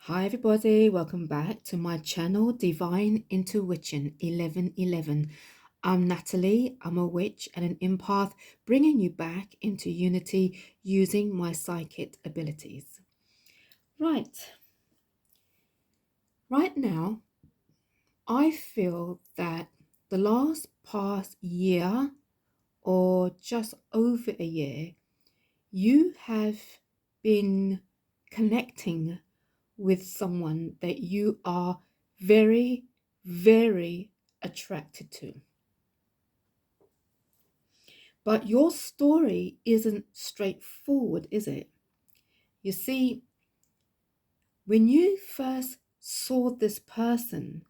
Hi everybody, welcome back to my channel Divine Intuition 1111. I'm Natalie, I'm a witch and an empath, bringing you back into unity using my psychic abilities. Right now, I feel that the past year or just over a year, you have been connecting with someone that you are very, very attracted to. But your story isn't straightforward, is it? You see, when you first saw this person,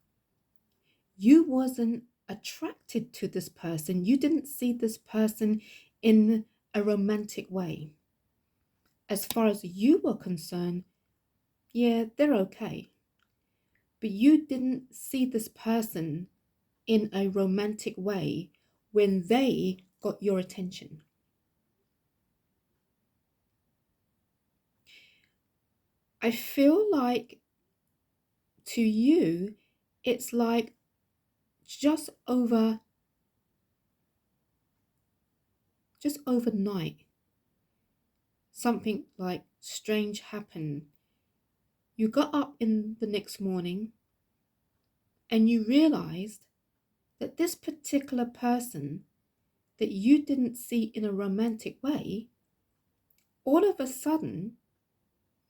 you wasn't attracted to this person. You didn't see this person in a romantic way. As far as you were concerned, yeah, they're okay. But you didn't see this person in a romantic way when they got your attention. I feel like to you, it's like just overnight, something like strange happened. You got up in the next morning and you realized that this particular person that you didn't see in a romantic way, all of a sudden,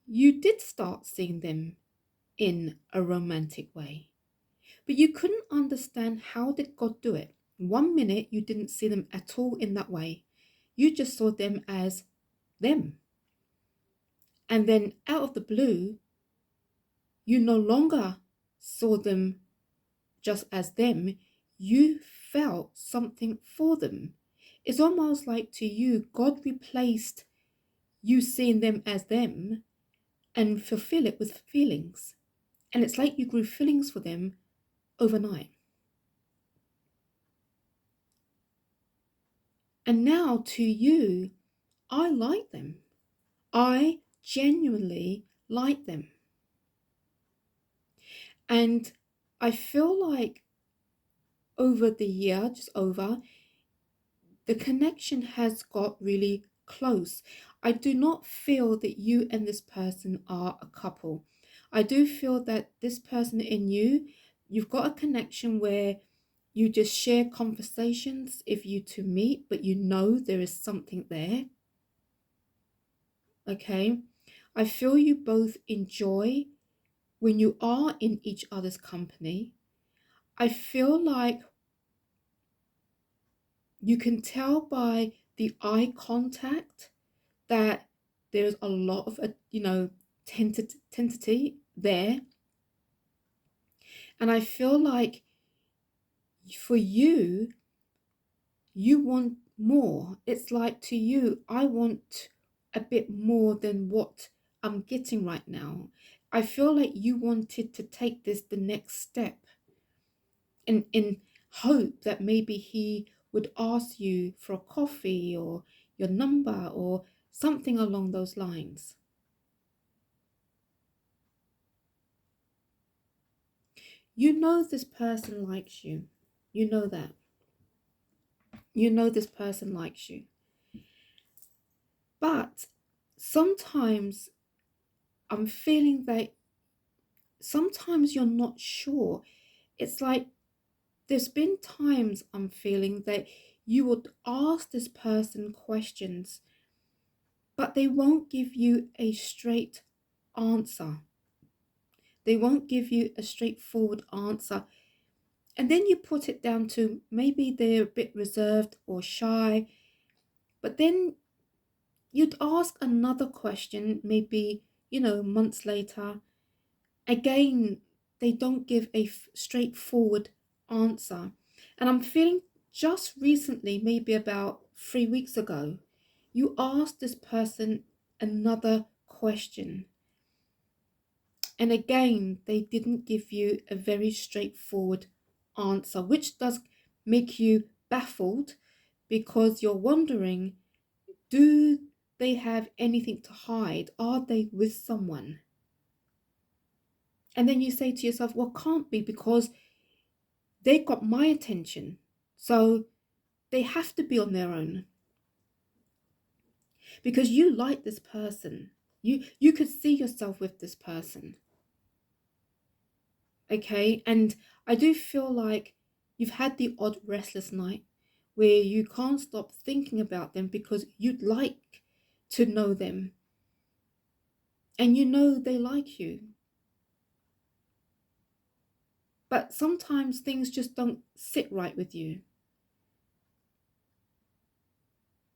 you did start seeing them in a romantic way. But you couldn't understand how did God do it. One minute you didn't see them at all in that way. You just saw them as them. And then out of the blue, you no longer saw them just as them. You felt something for them. It's almost like to you, God replaced you seeing them as them and fulfill it with feelings. And it's like you grew feelings for them overnight. And now to you, I like them. I genuinely like them. And I feel like over the year, the connection has got really close. I do not feel that you and this person are a couple. I do feel that this person and you've got a connection where you just share conversations if you two meet, but you know there is something there. Okay. I feel you both enjoy when you are in each other's company. I feel like you can tell by the eye contact that there's a lot of, tentativity there. And I feel like for you, you want more. It's like to you, I want a bit more than what I'm getting right now. I feel like you wanted to take this the next step in hope that maybe he would ask you for a coffee or your number or something along those lines. You know this person likes you. You know that. You know this person likes you. But sometimes I'm feeling that sometimes you're not sure. It's like there's been times I'm feeling that you would ask this person questions, but they won't give you a straight answer. They won't give you a straightforward answer. And then you put it down to maybe they're a bit reserved or shy. But then you'd ask another question, maybe, months later. Again, they don't give a straightforward answer. And I'm feeling just recently, maybe about 3 weeks ago, you asked this person another question. And again, they didn't give you a very straightforward answer, which does make you baffled because you're wondering, do they have anything to hide? Are they with someone? And then you say to yourself, well, can't be because they got my attention. So they have to be on their own. Because you like this person. You could see yourself with this person. Okay? And I do feel like you've had the odd restless night where you can't stop thinking about them because you'd like to know them. And you know they like you. But sometimes things just don't sit right with you.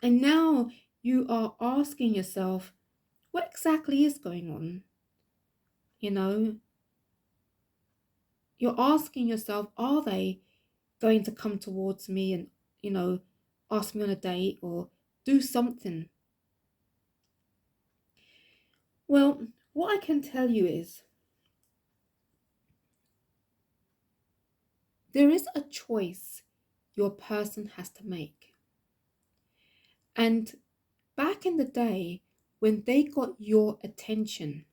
And now you are asking yourself, what exactly is going on? You know, you're asking yourself, are they going to come towards me and, ask me on a date or do something? Well, what I can tell you is there is a choice your person has to make. And back in the day, when they got your attention,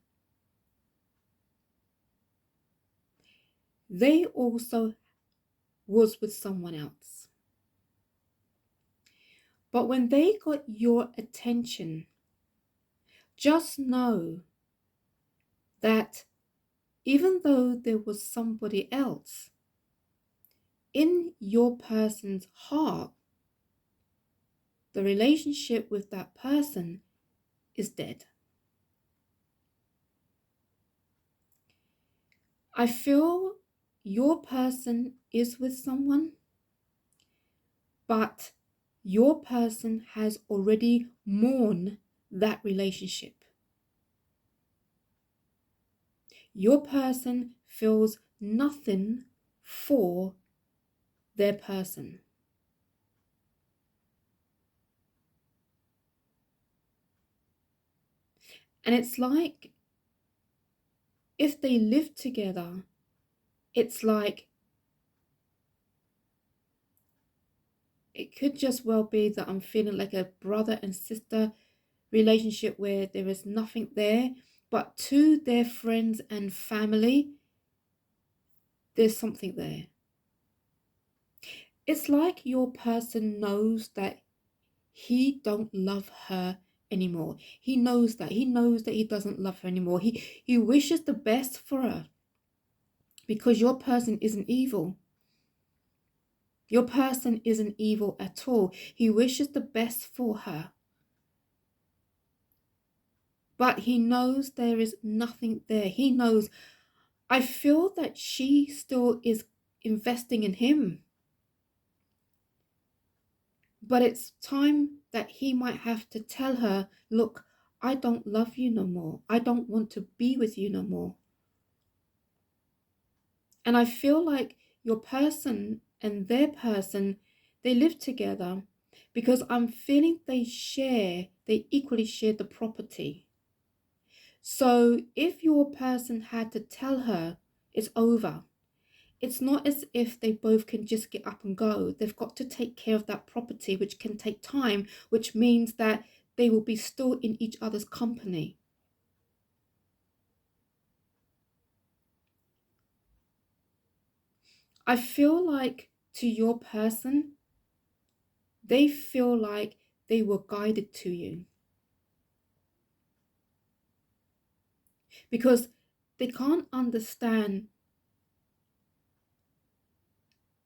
they also was with someone else. But when they got your attention, just know that even though there was somebody else, in your person's heart, the relationship with that person is dead. I feel your person is with someone, but your person has already mourned that relationship. Your person feels nothing for their person. And it's like if they live together, it's like it could just well be that I'm feeling like a brother and sister relationship where there is nothing there, but to their friends and family, there's something there. It's like your person knows that he don't love her anymore. He knows that. He knows that he doesn't love her anymore. He wishes the best for her because your person isn't evil. Your person isn't evil at all. He wishes the best for her. But he knows there is nothing there. He knows, I feel that she still is investing in him. But it's time that he might have to tell her, look, I don't love you no more. I don't want to be with you no more. And I feel like your person and their person, they live together because I'm feeling they equally share the property. So if your person had to tell her it's over, it's not as if they both can just get up and go. They've got to take care of that property, which can take time, which means that they will be still in each other's company. I feel like to your person, they feel like they were guided to you because they can't understand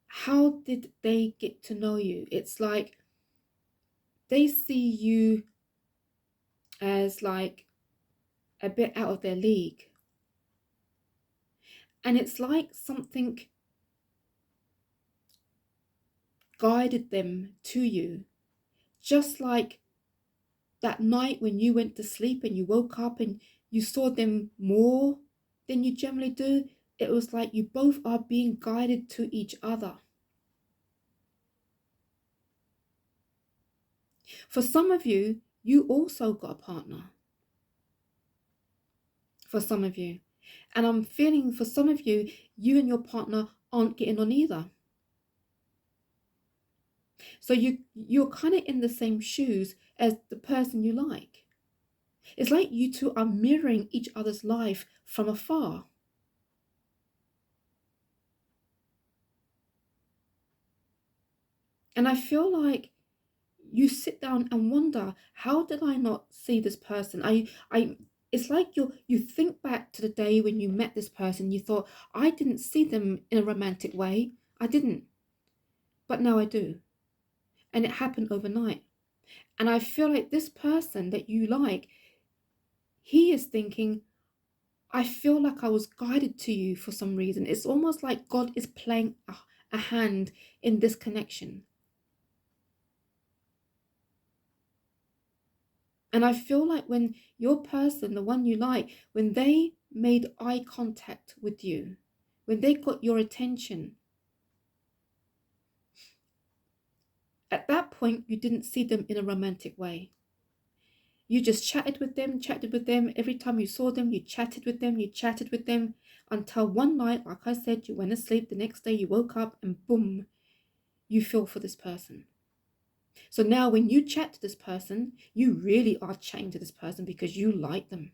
how did they get to know you. It's like they see you as like a bit out of their league. And it's like something guided them to you. Just like that night when you went to sleep and you woke up and you saw them more than you generally do, it was like you both are being guided to each other. For some of you, you also got a partner. For some of you. And I'm feeling for some of you, you and your partner aren't getting on either. So you're kind of in the same shoes as the person you like. It's like you two are mirroring each other's life from afar. And I feel like you sit down and wonder, how did I not see this person? I it's like you think back to the day when you met this person, you thought, I didn't see them in a romantic way. I didn't. But now I do. And it happened overnight. And I feel like this person that you like, he is thinking, I feel like I was guided to you for some reason. It's almost like God is playing a hand in this connection. And I feel like when your person, the one you like, when they made eye contact with you, when they got your attention, at that point, you didn't see them in a romantic way. You just chatted with them, chatted with them. Every time you saw them, you chatted with them, you chatted with them until one night, like I said, you went to sleep. The next day, you woke up and boom, you feel for this person. So now when you chat to this person, you really are chatting to this person because you like them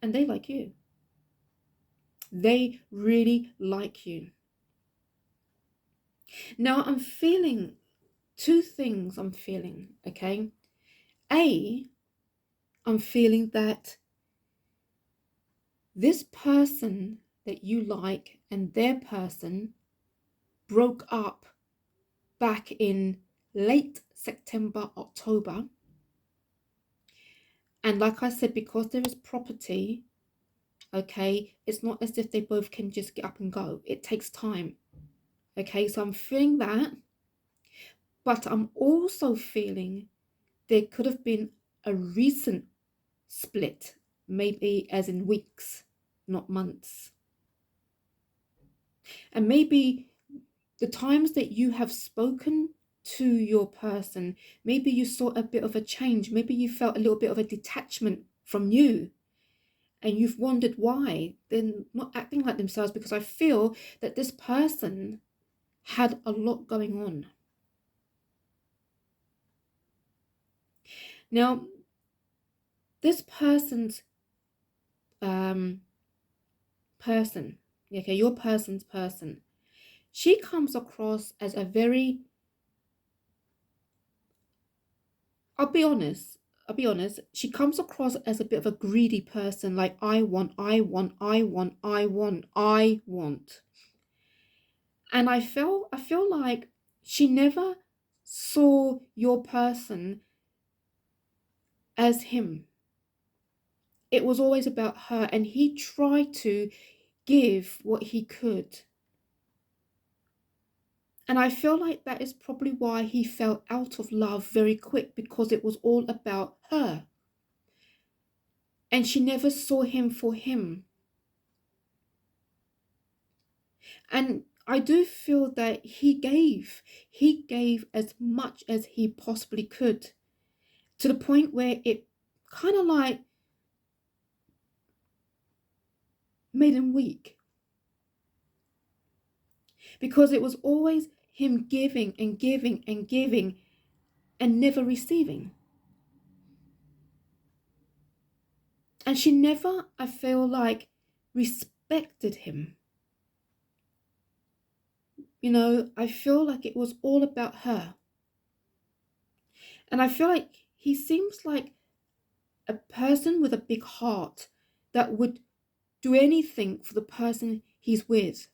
and they like you. They really like you. Now I'm feeling two things I'm feeling, okay? I'm feeling that this person that you like and their person broke up back in late September, October. And like I said, because there is property, okay, it's not as if they both can just get up and go. It takes time. Okay, so I'm feeling that, but I'm also feeling there could have been a recent split, maybe as in weeks, not months. And maybe the times that you have spoken to your person, maybe you saw a bit of a change, maybe you felt a little bit of a detachment from you. And you've wondered why they're not acting like themselves, because I feel that this person had a lot going on. Now, this person's person, okay, your person's person, she comes across as a very, I'll be honest, she comes across as a bit of a greedy person, like I want. And I feel like she never saw your person as him. It was always about her, and he tried to give what he could. And I feel like that is probably why he fell out of love very quick, because it was all about her. And she never saw him for him. And I do feel that he gave as much as he possibly could, to the point where it kind of like made him weak. Because it was always him giving and giving and giving and never receiving. And she never, I feel like, respected him. You know, I feel like it was all about her. And I feel like he seems like a person with a big heart that would do anything for the person he's with.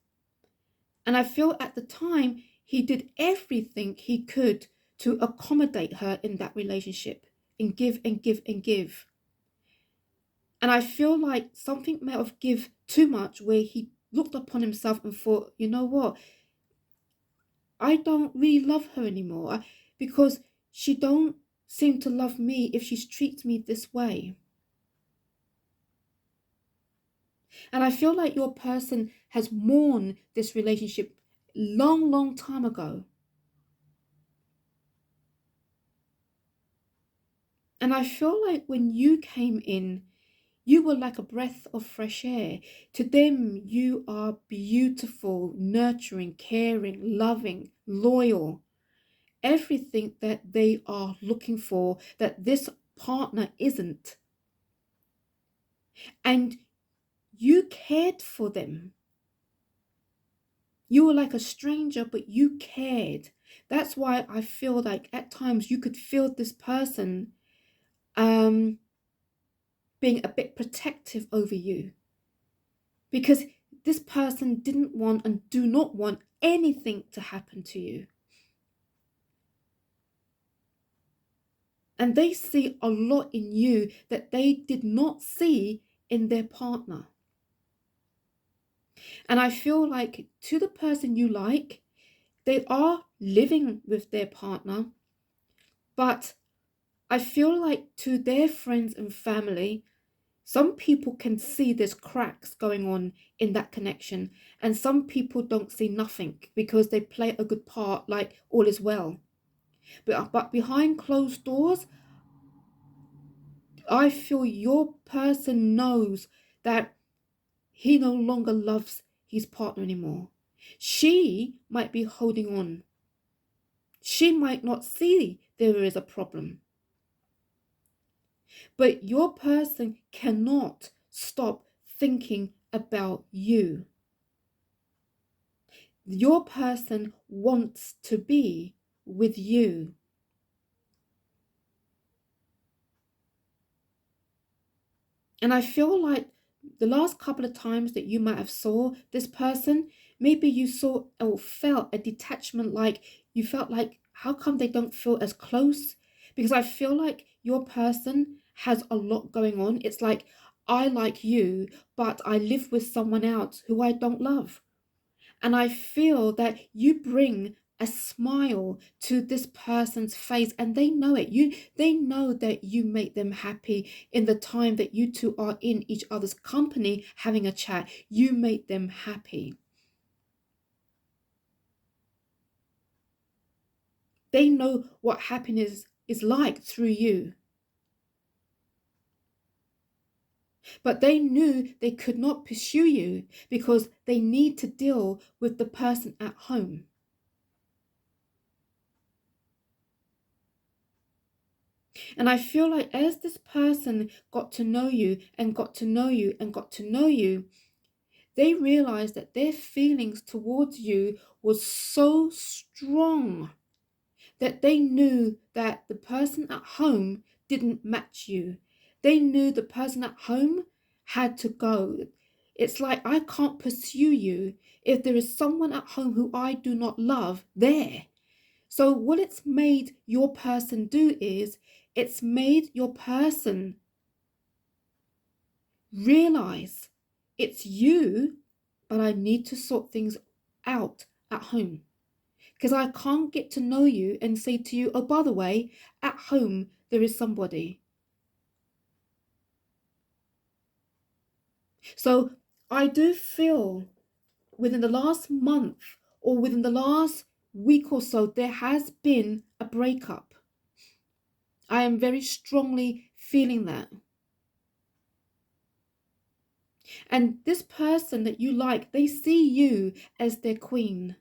And I feel at the time he did everything he could to accommodate her in that relationship, and give and give and give. And I feel like something may have give too much, where he looked upon himself and thought, you know what? I don't really love her anymore, because she don't seem to love me if she treats me this way. And I feel like your person has mourned this relationship long time ago. And I feel like when you came in, you were like a breath of fresh air. To them, you are beautiful, nurturing, caring, loving, loyal. Everything that they are looking for, that this partner isn't. And you cared for them. You were like a stranger, but you cared. That's why I feel like at times you could feel this person um being a bit protective over you, because this person didn't want and do not want anything to happen to you. And they see a lot in you that they did not see in their partner. And I feel like to the person you like, they are living with their partner, but I feel like to their friends and family, some people can see there's cracks going on in that connection, and some people don't see nothing because they play a good part, like all is well. But behind closed doors, I feel your person knows that he no longer loves his partner anymore. She might be holding on. She might not see there is a problem. But your person cannot stop thinking about you. Your person wants to be with you. And I feel like the last couple of times that you might have saw this person, maybe you saw or felt a detachment, like you felt like, how come they don't feel as close? Because I feel like your person has a lot going on. It's like, I like you, but I live with someone else who I don't love. And I feel that you bring a smile to this person's face, and they know it. They know that you make them happy in the time that you two are in each other's company having a chat. You make them happy. They know what happiness is like through you. But they knew they could not pursue you because they need to deal with the person at home. And I feel like as this person got to know you and got to know you and got to know you, they realized that their feelings towards you was so strong that they knew that the person at home didn't match you. They knew the person at home had to go. It's like, I can't pursue you if there is someone at home who I do not love there. So what it's made your person do is it's made your person realize it's you, but I need to sort things out at home. Because I can't get to know you and say to you, oh, by the way, at home there is somebody. So I do feel within the last month or within the last week or so, there has been a breakup. I am very strongly feeling that. And this person that you like, they see you as their queen.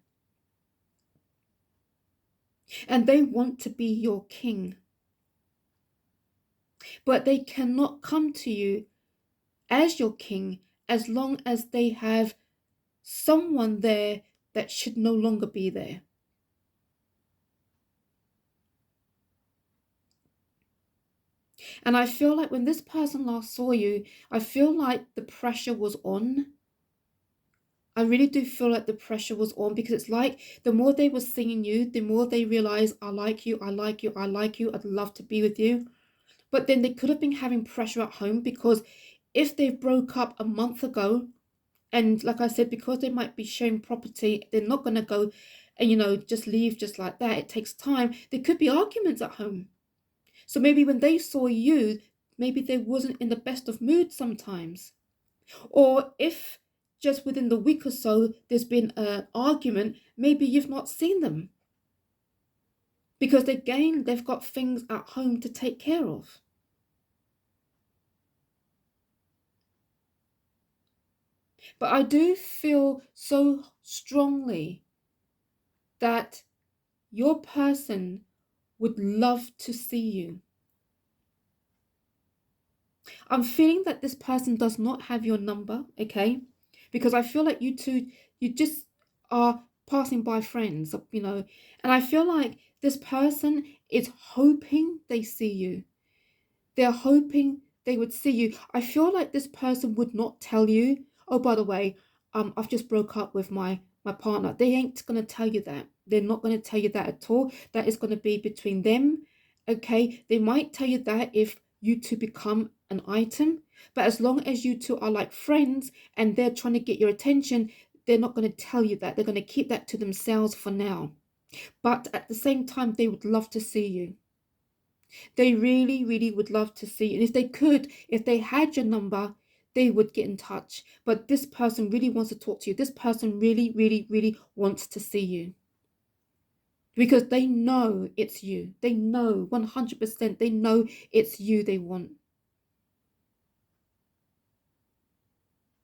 And they want to be your king. But they cannot come to you as your king as long as they have someone there that should no longer be there. And I feel like when this person last saw you, I feel like the pressure was on. I really do feel like the pressure was on, because it's like the more they were seeing you, the more they realized, I like you, I like you, I like you, I'd love to be with you. But then they could have been having pressure at home, because if they broke up a month ago, and like I said, because they might be sharing property, they're not going to go and, just leave just like that. It takes time. There could be arguments at home. So maybe when they saw you, maybe they wasn't in the best of moods sometimes. Or if just within the week or so there's been an argument, maybe you've not seen them. Because again, they've got things at home to take care of. But I do feel so strongly that your person would love to see you. I'm feeling that this person does not have your number, okay? Because I feel like you two, you just are passing by friends, and I feel like this person is hoping they see you. They're hoping they would see you. I feel like this person would not tell you, oh, by the way, I've just broke up with my partner. They ain't gonna tell you that. They're not gonna tell you that at all. That is gonna be between them. Okay. They might tell you that if you two become an item, but as long as you two are like friends and they're trying to get your attention, they're not gonna tell you that. They're gonna keep that to themselves for now. But at the same time, they would love to see you. They really, really would love to see you. And if they could, if they had your number, they would get in touch. But this person really wants to talk to you. This person really, really, really wants to see you. Because they know it's you. They know 100%. They know it's you they want.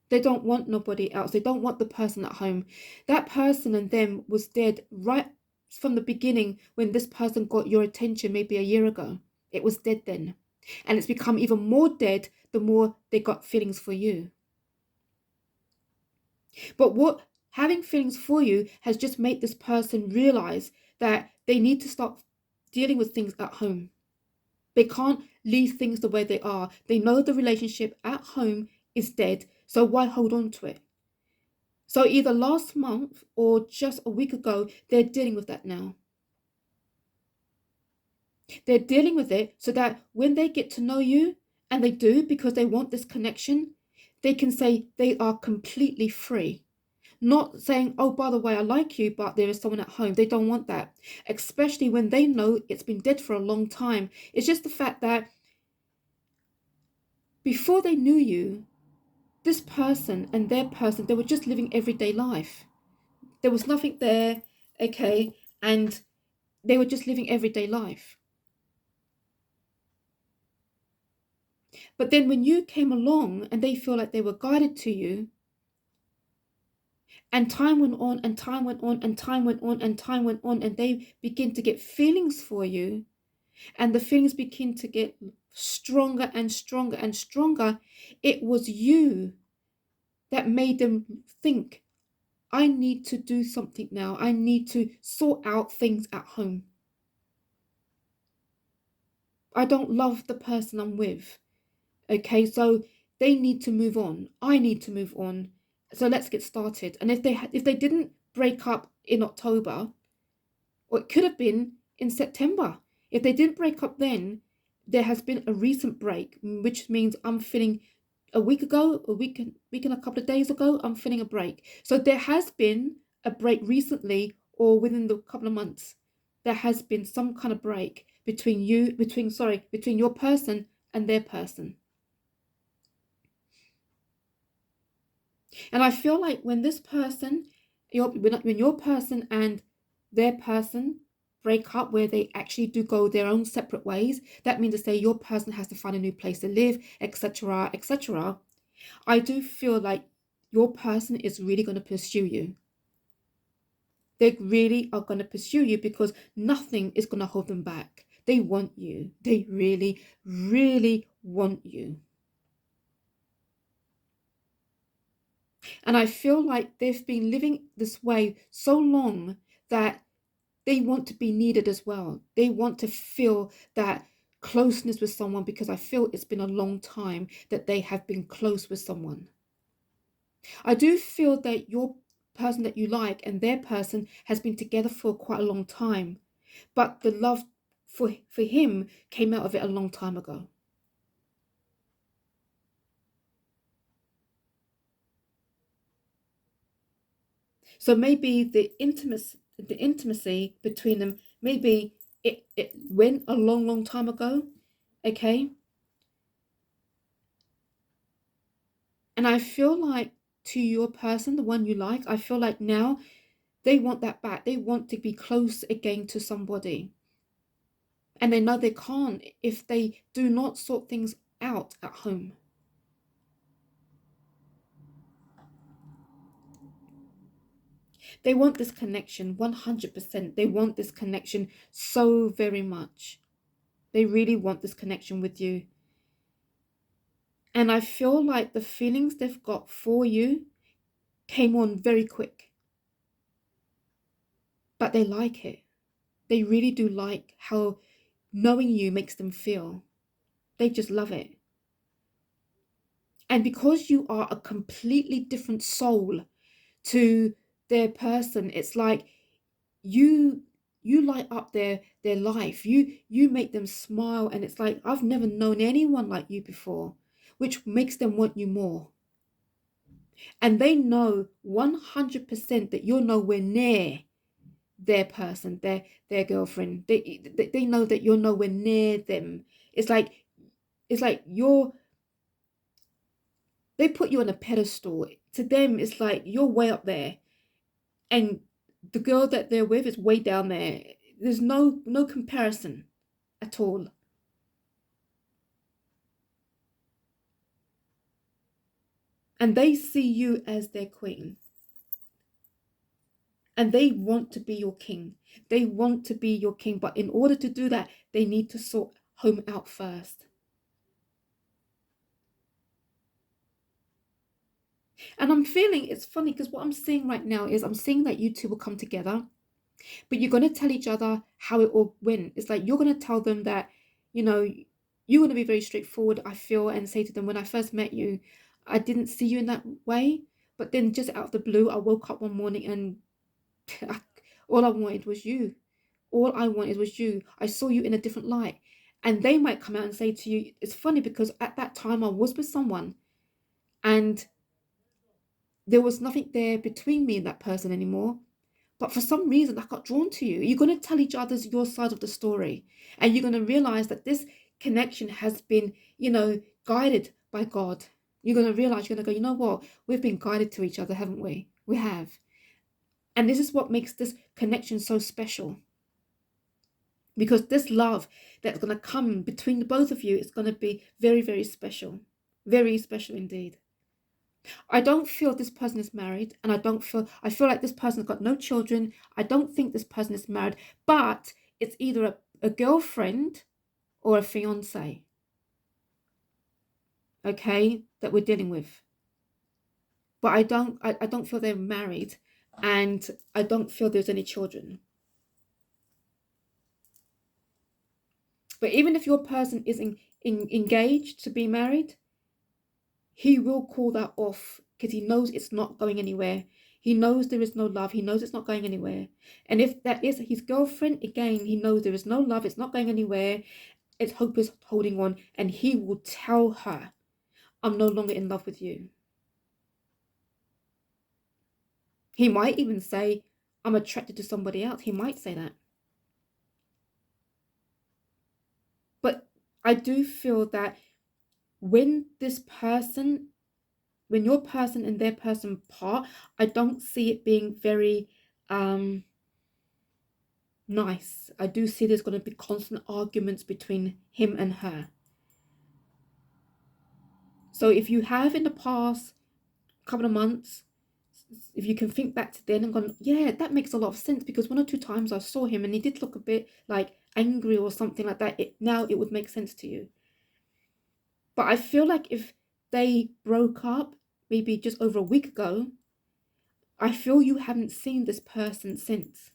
They don't want nobody else. They don't want the person at home. That person and them was dead right from the beginning when this person got your attention maybe a year ago. It was dead then. And it's become even more dead the more they got feelings for you. But what having feelings for you has just made this person realize that they need to start dealing with things at home. They can't leave things the way they are. They know the relationship at home is dead, so why hold on to it? So either last month or just a week ago, they're dealing with that now. They're dealing with it so that when they get to know you, and they do because they want this connection, they can say they are completely free. Not saying, oh, by the way, I like you, but there is someone at home. They don't want that, especially when they know it's been dead for a long time. It's just the fact that before they knew you, this person and their person, they were just living everyday life. There was nothing there, okay, and they were just living everyday life. But then when you came along and they feel like they were guided to you, and time went on and time went on and time went on and time went on, and they begin to get feelings for you, and the feelings begin to get stronger and stronger and stronger, it was you that made them think, I need to do something now. I need to sort out things at home. I don't love the person I'm with. Okay, so they need to move on. I need to move on. So let's get started. And if they didn't break up in October, or it could have been in September. If they didn't break up then, there has been a recent break, which means I'm feeling a week ago, a week and a couple of days ago, I'm feeling a break. So there has been a break recently or within the couple of months. There has been some kind of break between your person and their person. And I feel like when your person and their person break up, where they actually do go their own separate ways, that means to say your person has to find a new place to live, etc., etc. I do feel like your person is really going to pursue you. They really are going to pursue you because nothing is going to hold them back. They want you. They really, really want you. And I feel like they've been living this way so long that they want to be needed as well. They want to feel that closeness with someone because I feel it's been a long time that they have been close with someone. I do feel that your person that you like and their person has been together for quite a long time, but the love for him came out of it a long time ago. So maybe the intimacy between them, maybe it went a long, long time ago. Okay. And I feel like to your person, the one you like, I feel like now they want that back. They want to be close again to somebody. And they know they can't if they do not sort things out at home. They want this connection 100%. They want this connection so very much. They really want this connection with you. And I feel like the feelings they've got for you came on very quick. but they like it. They really do like how knowing you makes them feel. They just love it. And because you are a completely different soul to their person, it's like you light up their life. You make them smile, and it's like, I've never known anyone like you before, which makes them want you more. And they know 100% that you're nowhere near their person, their girlfriend. They know that you're nowhere near them. It's like they put you on a pedestal. To them, it's like you're way up there, and the girl that they're with is way down there. There's no comparison at all. And they see you as their queen, and they want to be your king. They want to be your king, but in order to do that, they need to sort home out first. And I'm feeling it's funny because what I'm seeing right now is I'm seeing that you two will come together, but you're going to tell each other how it all went. It's like you're going to tell them that, you know, you're going to be very straightforward, I feel, and say to them, when I first met you, I didn't see you in that way. But then just out of the blue, I woke up one morning and all I wanted was you. All I wanted was you. I saw you in a different light. And they might come out and say to you, it's funny because at that time I was with someone and there was nothing there between me and that person anymore. But for some reason, I got drawn to you. You're going to tell each other your side of the story. And you're going to realize that this connection has been, guided by God. You're going to realize, you're going to go, you know what? We've been guided to each other, haven't we? We have. And this is what makes this connection so special. Because this love that's going to come between the both of you is going to be very, very special. Very special indeed. I don't feel this person is married, and I feel like this person's got no children. I don't think this person is married, but it's either a girlfriend or a fiance, okay, that we're dealing with. But I don't feel they're married, and I don't feel there's any children. But even if your person is engaged to be married, he will call that off because he knows it's not going anywhere. He knows there is no love. He knows it's not going anywhere. And if that is his girlfriend, again, he knows there is no love. It's not going anywhere. It's hope is holding on. And he will tell her, I'm no longer in love with you. He might even say, I'm attracted to somebody else. He might say that. But I do feel that when your person and their person part, I don't see it being very nice. I do see there's going to be constant arguments between him and her. So if you have in the past couple of months, if you can think back to then and gone, yeah, that makes a lot of sense because one or two times I saw him and he did look a bit like angry or something like that. Now it would make sense to you. But I feel like if they broke up maybe just over a week ago, I feel you haven't seen this person since.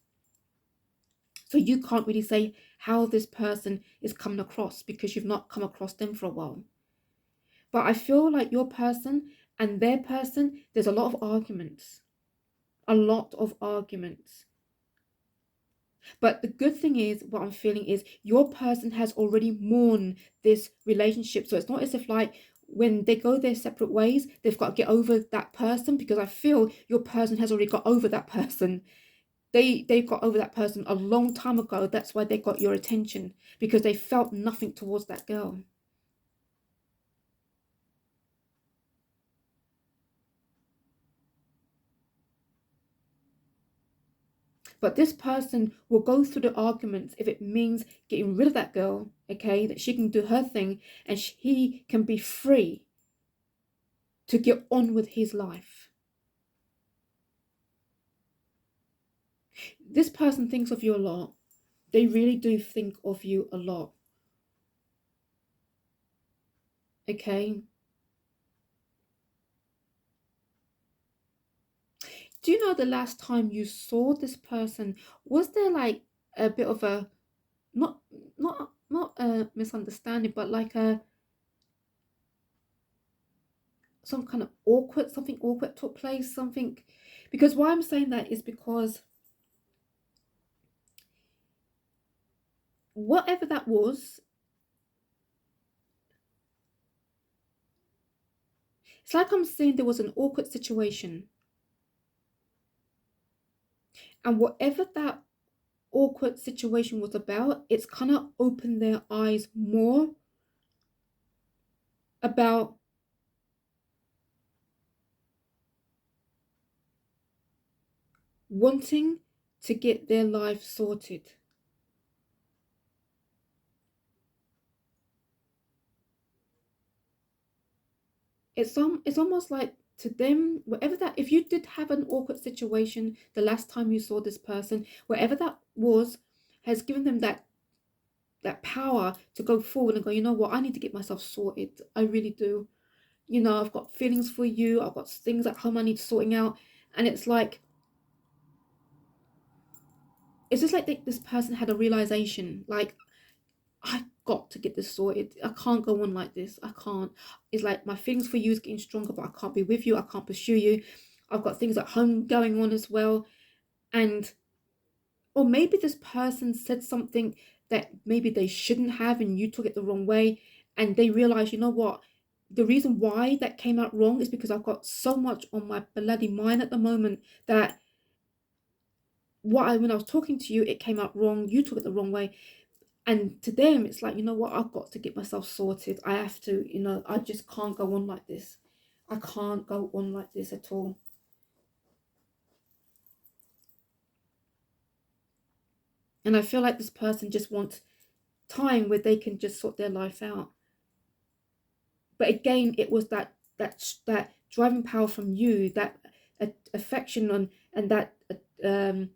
So you can't really say how this person is coming across because you've not come across them for a while. But I feel like your person and their person, there's a lot of arguments. A lot of arguments. But the good thing is, what I'm feeling is your person has already mourned this relationship. So it's not as if like when they go their separate ways, they've got to get over that person because I feel your person has already got over that person. They've got over that person a long time ago. That's why they got your attention because they felt nothing towards that girl. But this person will go through the arguments if it means getting rid of that girl, okay, that she can do her thing and he can be free to get on with his life. This person thinks of you a lot. They really do think of you a lot. Okay. Do you know the last time you saw this person, was there like a bit of a, not not a misunderstanding, but like a some kind of awkward, something awkward took place, something, because why I'm saying that is because whatever that was, it's like I'm saying there was an awkward situation, and whatever that awkward situation was about, it's kind of opened their eyes more about wanting to get their life sorted. It's almost like to them, whatever that, if you did have an awkward situation the last time you saw this person, whatever that was, has given them that power to go forward and go, you know what, I need to get myself sorted. I really do. You know, I've got feelings for you. I've got things at home I need sorting out. And it's just like this person had a realization, like, I've got to get this sorted. I can't go on like this. I can't. It's like my feelings for you is getting stronger, but I can't be with you. I can't pursue you. I've got things at home going on as well. And, or maybe this person said something that maybe they shouldn't have, and you took it the wrong way. And they realize, you know what? The reason why that came out wrong is because I've got so much on my bloody mind at the moment that when I was talking to you, it came out wrong. You took it the wrong way. And to them, it's like, you know what, I've got to get myself sorted. I have to, you know, I just can't go on like this. I can't go on like this at all. And I feel like this person just wants time where they can just sort their life out. But again, it was that driving power from you, that affection on, and um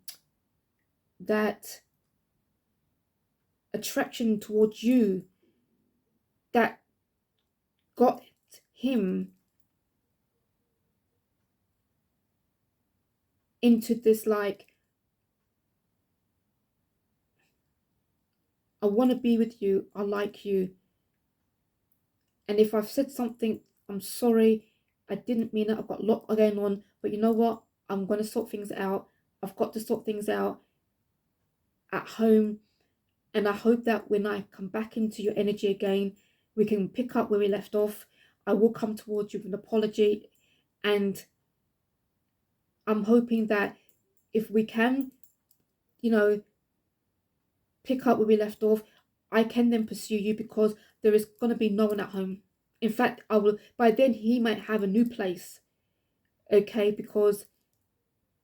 that attraction towards you that got him into this, like, I want to be with you, I like you, and if I've said something, I'm sorry, I didn't mean it, I've got a lot going on, but you know what, I'm going to sort things out. I've got to sort things out at home, and I hope that when I come back into your energy again, we can pick up where we left off. I will come towards you with an apology, and I'm hoping that if we can, you know, pick up where we left off, I can then pursue you, because there is going to be no one at home. In fact, I will, by then he might have a new place, okay, because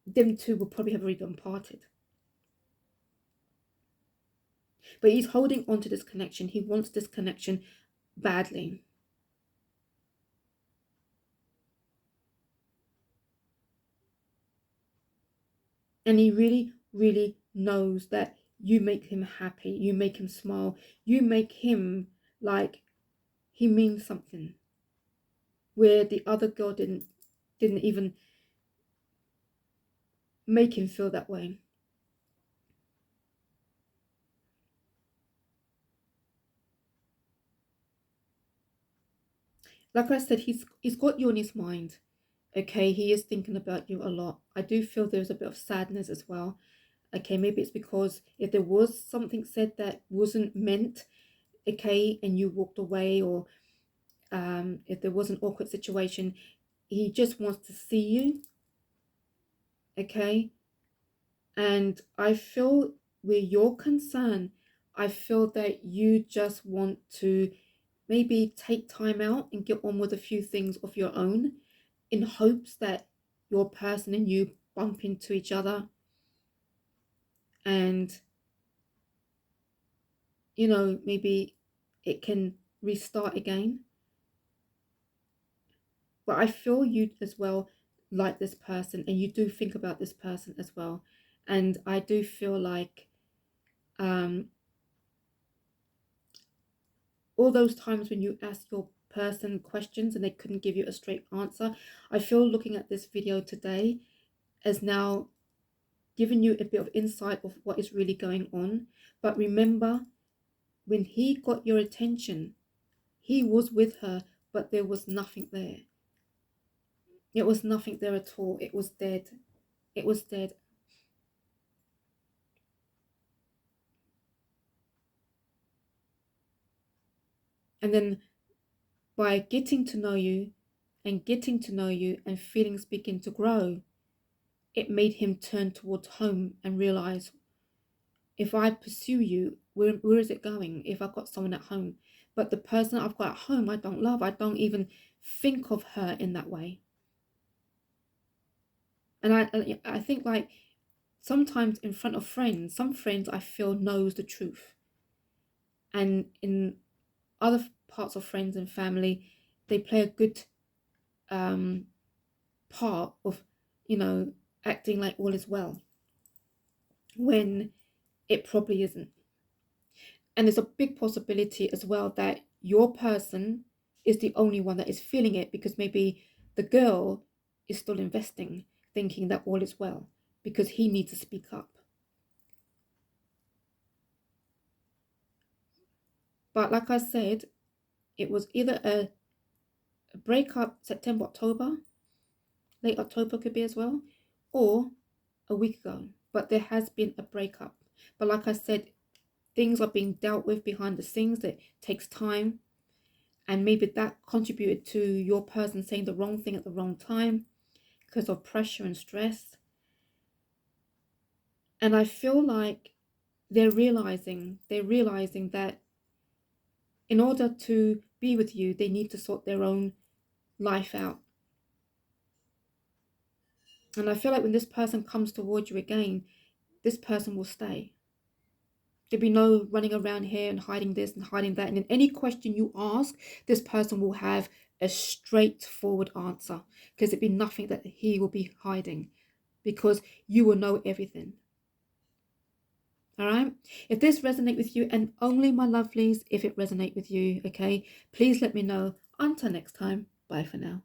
them two will probably have already gone parted. But he's holding on to this connection. He wants this connection badly. And he really, really knows that you make him happy, you make him smile, you make him like he means something, where the other girl didn't even make him feel that way. Like I said, he's got you on his mind. Okay, he is thinking about you a lot. I do feel there's a bit of sadness as well. Okay, maybe it's because if there was something said that wasn't meant, okay, and you walked away, or if there was an awkward situation, he just wants to see you, okay? And I feel, where you're concerned, I feel that you just want to maybe take time out and get on with a few things of your own, in hopes that your person and you bump into each other, and, you know, maybe it can restart again. But I feel you as well like this person, and you do think about this person as well. And I do feel like, um, all those times when you ask your person questions and they couldn't give you a straight answer, I feel, looking at this video today, has now given you a bit of insight of what is really going on. But remember, when he got your attention, he was with her, but there was nothing there. It was nothing there at all. It was dead. It was dead. And then by getting to know you and getting to know you and feelings begin to grow, it made him turn towards home and realize, if I pursue you, where is it going if I've got someone at home? But the person I've got at home, I don't love. I don't even think of her in that way. And I think like sometimes in front of friends, some friends I feel knows the truth. And in other parts of friends and family, they play a good part of, acting like all is well when it probably isn't. And there's a big possibility as well that your person is the only one that is feeling it, because maybe the girl is still investing, thinking that all is well, because he needs to speak up. But like I said, it was either a breakup September, October, late October could be as well, or a week ago. But there has been a breakup. But like I said, things are being dealt with behind the scenes. That takes time. And maybe that contributed to your person saying the wrong thing at the wrong time because of pressure and stress. And I feel like they're realizing that in order to be with you, they need to sort their own life out. And I feel like when this person comes towards you again, this person will stay. There'll be no running around here and hiding this and hiding that. And in any question you ask, this person will have a straightforward answer, because it'd be nothing that he will be hiding, because you will know everything. All right. If this resonates with you, and only my lovelies, if it resonates with you, okay, please let me know. Until next time, bye for now.